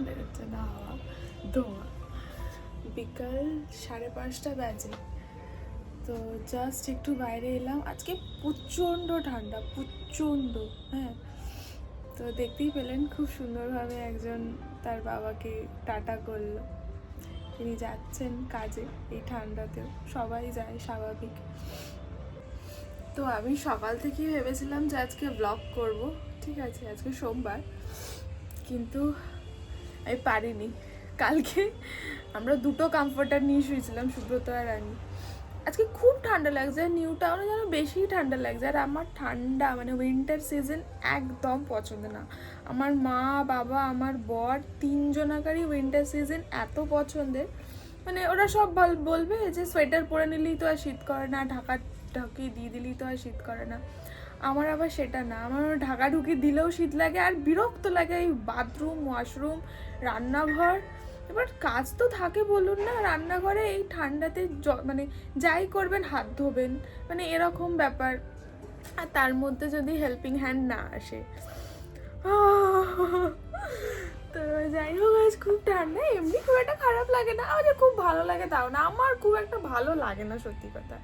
বেরোচ্ছে না হাওয়া, ধোঁয়া। বিকাল 5:30 বাজে, তো জাস্ট একটু বাইরে এলাম। আজকে প্রচণ্ড ঠান্ডা, প্রচণ্ড। হ্যাঁ, তো দেখতেই পেলেন খুব সুন্দরভাবে একজন তার বাবাকে টাটা করলো। তিনি যাচ্ছেন কাজে এই ঠান্ডাতেও, সবাই যায় স্বাভাবিক। তো আমি সকাল থেকেই ভেবেছিলাম যে আজকে ব্লগ করব, ঠিক আছে, আজকে সোমবার, কিন্তু আমি পারিনি। কালকে আমরা 2টো কমফোর্টার নিয়ে শুয়েছিলাম, সুব্রত আর আমি। আজকে খুব ঠান্ডা লাগছে, আর নিউ টাউনে যেন বেশি ঠান্ডা লাগছে। আর আমার ঠান্ডা মানে উইন্টার সিজন একদম পছন্দ না। আমার মা, বাবা, আমার বর, 3জনাকারই উইন্টার সিজন এত পছন্দের, মানে ওরা সব বলবে যে সোয়েটার পরে নিলেই তো আর শীত করে না, ঢাকা ঢাকি দিয়ে দিলেই তো আর শীত করে না। আমার আবার সেটা না, আমার ঢাকা ঢুকি দিলেও শীত লাগে, আর বিরক্ত লাগে এই বাথরুম, ওয়াশরুম, রান্নাঘর। এবার কাজ তো থাকে বলুন না, রান্নাঘরে এই ঠান্ডাতে মানে যাই করবেন হাত ধোবেন, মানে এরকম ব্যাপার। আর তার মধ্যে যদি হেল্পিং হ্যান্ড না আসে, তো যাই হোক, আজ খুব ঠান্ডা। এমনি খুব একটা খারাপ লাগে না, আমার যে খুব ভালো লাগে তাও না। আমার খুব একটা ভালো লাগে না সত্যি কথা।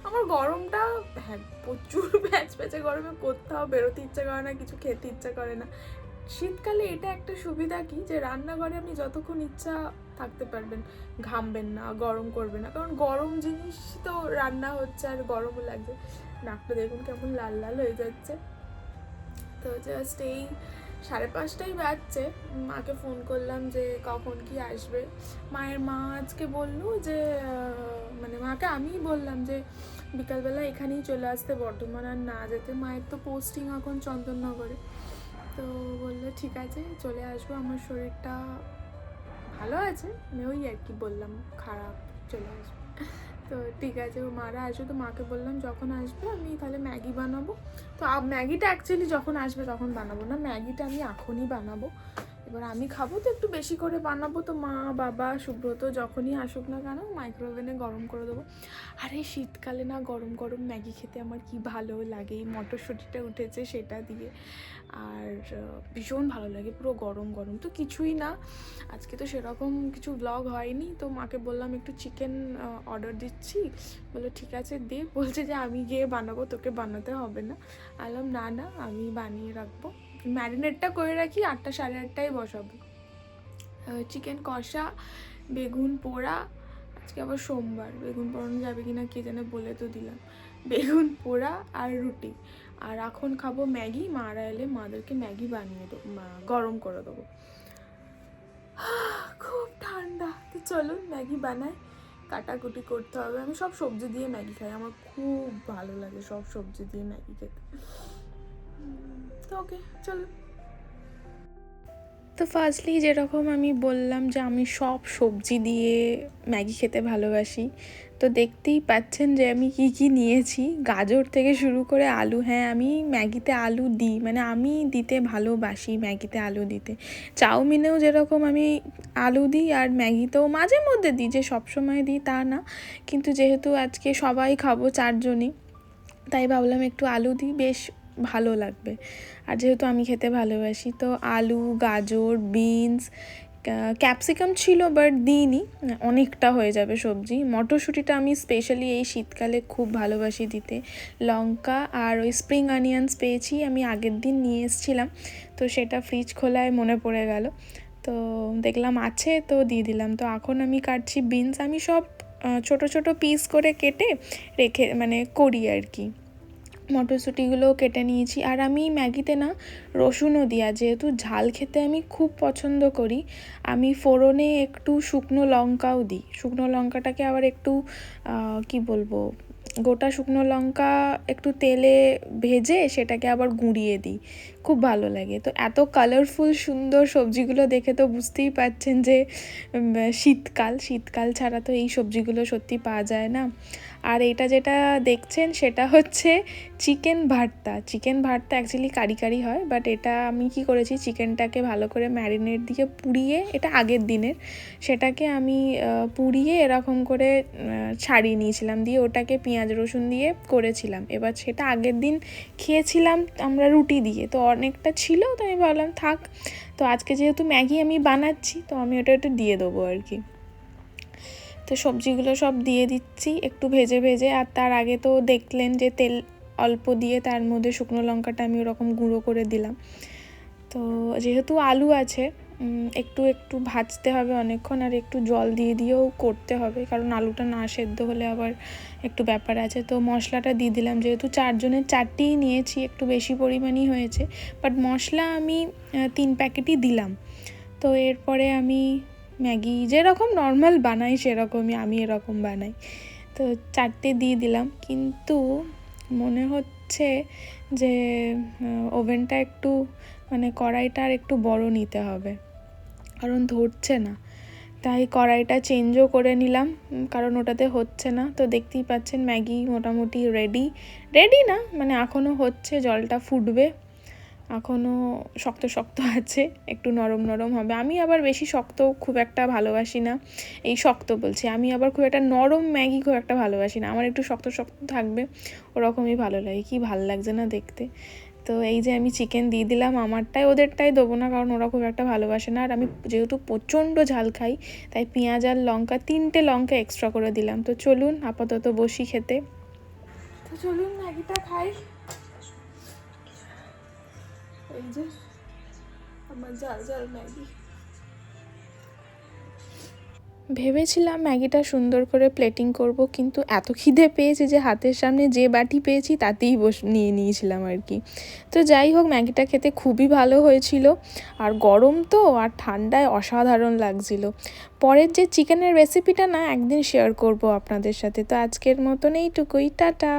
আমার গরমটা, হ্যাঁ, প্রচুর প্যাচ প্যাচে গরমে কোথাও বেরোতে ইচ্ছা করে না, কিছু খেতে ইচ্ছা করে না। শীতকালে এটা একটা সুবিধা কি, যে রান্নাঘরে আপনি যতক্ষণ ইচ্ছা থাকতে পারবেন, ঘামবেন না, গরম করবে না। কারণ গরম জিনিস তো রান্না হচ্ছে আর গরমও লাগছে। নাকটা দেখুন কেমন লাল লাল হয়ে যাচ্ছে। তো জাস্ট এই 5:30 বাজছে, মাকে ফোন করলাম যে কখন কি আসবে। মায়ের মা আজকে বললো যে মানে মাকে আমিই বললাম যে বিকালবেলা এখানেই চলে আসতে, বর্ধমান আর না যেতে। মায়ের তো পোস্টিং এখন চন্দননগরে। তো বললো ঠিক আছে চলে আসবো, আমার শরীরটা ভালো আছে, মানে ওই আর কি বললাম খারাপ, চলে আসবো। তো ঠিক আছে, ও মারা আসবে, তো মাকে বললাম যখন আসবে আমি তাহলে ম্যাগি বানাবো। তো ম্যাগিটা অ্যাকচুয়ালি যখন আসবে তখন বানাবো না, ম্যাগিটা আমি এখনই বানাবো। এবার আমি খাবো তো একটু বেশি করে বানাবো, তো মা, বাবা, সুব্রত যখনই আসুক না কেন মাইক্রোওভেনে গরম করে দেবো। আর এই শীতকালে না গরম গরম ম্যাগি খেতে আমার কি ভালো লাগে, এই মটরশুঁটিটা উঠেছে সেটা দিয়ে, আর ভীষণ ভালো লাগে, পুরো গরম গরম। তো কিছুই না, আজকে তো সেরকম কিছু ব্লগ হয়নি, তো মাকে বললাম একটু চিকেন অর্ডার দিচ্ছি। বললো ঠিক আছে দে, বলছে যে আমি গিয়ে বানাবো, তোকে বানাতে হবে না। বললাম না না, আমি বানিয়ে রাখবো, ম্যারিনেটটা করে রাখি, 8টা 8:30টায় বসাবো। চিকেন কষা, বেগুন পোড়া, আজকে আবার সোমবার, বেগুন পোড়ানো যাবে কিনা কে জানে, বলে তো দিলাম। বেগুন পোড়া আর রুটি। আর এখন খাবো ম্যাগি, মারা এলে মাদেরকে ম্যাগি বানিয়ে দেবো, গরম করে দেবো। খুব ঠান্ডা, তো চলুন ম্যাগি বানাই। কাটাকুটি করতে হবে, আমি সব সবজি দিয়ে ম্যাগি খাই, আমার খুব ভালো লাগে সব সবজি দিয়ে ম্যাগি খেতে। তো ওকে, চলুন। তো ফার্স্টলি যেরকম আমি বললাম যে আমি সব সবজি দিয়ে ম্যাগি খেতে ভালোবাসি, তো দেখতেই পাচ্ছেন যে আমি কি কি নিয়েছি। গাজর থেকে শুরু করে আলু, হ্যাঁ আমি ম্যাগিতে আলু দিই, মানে আমি দিতে ভালোবাসি ম্যাগিতে আলু দিতে। চাউমিনেও যেরকম আমি আলু দিই, আর ম্যাগিতেও মাঝে মধ্যে দিই, যে সবসময় দিই তা না, কিন্তু যেহেতু আজকে সবাই খাবো 4জনই, তাই ভাবলাম একটু আলু দিই, বেশ ভালো লাগবে। আর যেহেতু আমি খেতে ভালোবাসি, তো আলু, গাজর, বিনস, ক্যাপসিকাম ছিল বাট দিইনি, অনেকটা হয়ে যাবে সবজি। মটরশুঁটিটা আমি স্পেশালি এই শীতকালে খুব ভালোবাসি দিতে। লঙ্কা আর ওই স্প্রিং অনিয়ন্স পেয়েছি, আমি আগের দিন নিয়ে এসেছিলাম, তো সেটা ফ্রিজ খোলায় মনে পড়ে গেল, তো দেখলাম আছে তো দিয়ে দিলাম। তো এখন আমি কাটছি বিনস, আমি সব ছোট ছোট পিস করে কেটে রেখে মানে করি আর কি। মটরশুঁটিগুলোও কেটে নিয়েছি। আর আমি ম্যাগিতে না রসুনও দিই, আর যেহেতু ঝাল খেতে আমি খুব পছন্দ করি, আমি ফোড়নে একটু শুকনো লঙ্কাও দিই। শুকনো লঙ্কাটাকে আবার একটু কি বলবো, গোটা শুকনো লঙ্কা একটু তেলে ভেজে সেটাকে আবার গুঁড়িয়ে দিই, খুব ভালো লাগে। তো এত কালারফুল সুন্দর সবজিগুলো দেখে তো বুঝতেই পারছেন যে শীতকাল, শীতকাল ছাড়া তো এই সবজিগুলো সত্যি পাওয়া যায় না। আর এটা যেটা দেখছেন সেটা হচ্ছে চিকেন ভর্তা। চিকেন ভর্তা অ্যাকচুয়ালি কারি কারি হয়, বাট এটা আমি কি করেছি, চিকেনটাকে ভালো করে ম্যারিনেট দিয়ে পুড়িয়ে, এটা আগের দিনের, সেটাকে আমি পুড়িয়ে এরকম করে ছাড়িয়ে নিয়েছিলাম, দিয়ে ওটাকে পেঁয়াজ রসুন দিয়ে করেছিলাম। এবার সেটা আগের দিন খেয়েছিলাম আমরা রুটি দিয়ে, তো অনেকটা ছিল, তো আমি ভাবলাম থাক, তো তো আজকে যেহেতু ম্যাগি আমি বানাচ্ছি, তো আমি ওটা একটু দিয়ে দেবো আর কি। তো সবজিগুলো সব দিয়ে দিচ্ছি একটু ভেজে ভেজে। আর তার আগে তো দেখলেন যে তেল অল্প দিয়ে তার মধ্যে শুকনো লঙ্কাটা আমি ওরকম গুঁড়ো করে দিলাম। তো যেহেতু আলু আছে, একটু একটু ভাজতে হবে অনেকক্ষণ, আর একটু জল দিয়ে দিয়েও করতে হবে, কারণ আলুটা না সেদ্ধ হলে আবার একটু ব্যাপার আছে। তো মশলাটা দিয়ে দিলাম, যেহেতু 4 জনের 4টিই নিয়েছি, একটু বেশি পরিমাণই হয়েছে, বাট মশলা আমি 3 প্যাকেটই দিলাম। তো এরপরে আমি ম্যাগি যেরকম নর্মাল বানাই সেরকমই আমি এরকম বানাই, তো 4টে দিয়ে দিলাম। কিন্তু মনে হচ্ছে যে ওভেনটা একটু মানে কড়াইটা আর একটু বড় নিতে হবে, কারণ ধরছে না। তাই কড়াইটা চেঞ্জও করে নিলাম, কারণ ওটাতে হচ্ছে না। তো দেখতেই পাচ্ছেন ম্যাগি মোটামুটি রেডি না, মানে এখনও হচ্ছে, জলটা ফুটবে, এখনও শক্ত শক্ত আছে, একটু নরম নরম হবে। আমি আবার বেশি শক্ত খুব একটা ভালোবাসি না, এই শক্ত বলছি, আমি আবার খুব একটা নরম ম্যাগি খুব একটা ভালোবাসি না, আমার একটু শক্ত শক্ত থাকবে ওরকমই ভালো লাগে। কি ভালো লাগছে না দেখতে। তো এই যে আমি চিকেন দিয়ে দিলাম, আমারটাই ওদেরটাই দেবো না, কারণ ওরা খুব একটা ভালোবাসে না। আর আমি যেহেতু প্রচণ্ড ঝাল খাই, তাই পেঁয়াজ আর লঙ্কা 3টে লঙ্কা এক্সট্রা করে দিলাম। তো চলুন আপাতত বসি খেতে। তো চলুন ম্যাগিটা খাই। এই যে আমার ঝাল ঝাল ম্যাগি। ভেবেছিলাম ম্যাগিটা সুন্দর করে প্লেটিং করব, কিন্তু এত খিদে পেয়েছে যে হাতের সামনে যে বাটি পেয়েছি তাতেই নিয়ে নিয়েছিলাম আর কি। তো যাই হোক, ম্যাগিটা খেতে খুবই ভালো হয়েছিল, আর গরম তো, আর ঠান্ডায় অসাধারণ লাগছিল। পরের যে চিকেনের রেসিপিটা না একদিন শেয়ার করব আপনাদের সাথে। তো আজকের মতন এইটুকুই, টাটা।